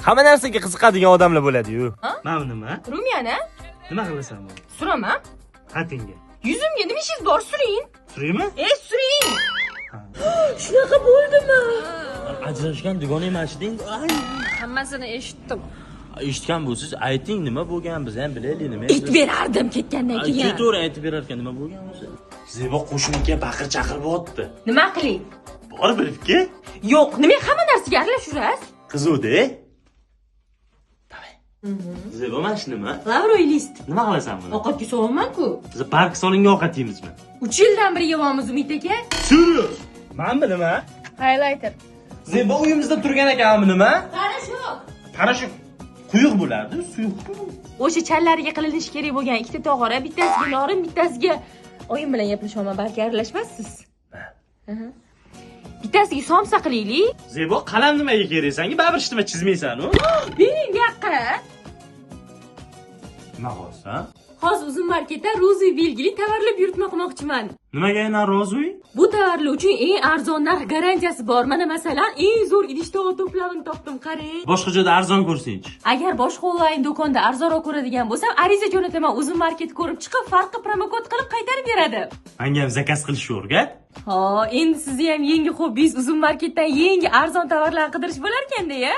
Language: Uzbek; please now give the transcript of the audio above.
Hamma narsaga qiziqadigan odamlar bo'ladi-yu. Mana nima? Rumyana? Nima qilasan buni? Suraman. Xatingga. Yuzimga nima ishingiz bor, suring. Suraymi? Suring. Shunaqa bo'ldimi? Ajrashgan dugona emasding. Hammasini eshitdim. Eshitgan bo'lsiz, ayting nima bo'lgan, biz ham bilaylik nima. It berardim ketgandan keyin. Ketaver, aytib berar ekan nima bo'lgan o'zi. Zebo qo'shniga baqir chaqirib Nima qiling? Bor bilibki? Yo'q, nima hamma narsaga aralashurasiz? Qizuvdi. Davay. Zebo mana shu nima? Lavroy list. Nima qilasan buni? Ovqatga sovaman-ku. Biz park solingan ovqat yeymizmi? 3 yildan beri yeyapmiz Umid aka. Serios? Mana bu nima? Highlighter. Zebo uyimizda turgan ekanmi nima? Parashok. Parashok quyuq bo'lardi, suyuq. O'sha challarga qilinishi kerak bo'lgan ikkita tog'ora, bittasiga norin, bittasiga oyim bilan gaplashaman, balki aralashmassiz. Bittasiga somsa qilaylik. Zebo qalam nimaga kerak senga? Baribir ishtima chizmaysan-ku. Bering bu yoqqa. Nima qilsan? Hozir Uzun marketda Rozi belgili tovarlar buyurtma qilmoqchiman. Nimaga yana rozi? Bu tovarlar uchun eng arzon narx garantiyasi bor. Mana masalan, eng zo'r idish-tovoq to'plamini topdim, qarang. Boshqa joyda arzon ko'rsang-chi. Agar boshqa onlayn do'konda arzonroq ko'radigan bo'lsam, ariza jo'nataman. Uzun market ko'rib chiqib, farqi promokod qilib qaytarib beradi. Menga ham zakaz qilishni o'rgat. Ha, endi sizni ham yangi hobbingiz Uzun marketdan yangi arzon tovarlarni qidirish bo'lar ekanda-ya.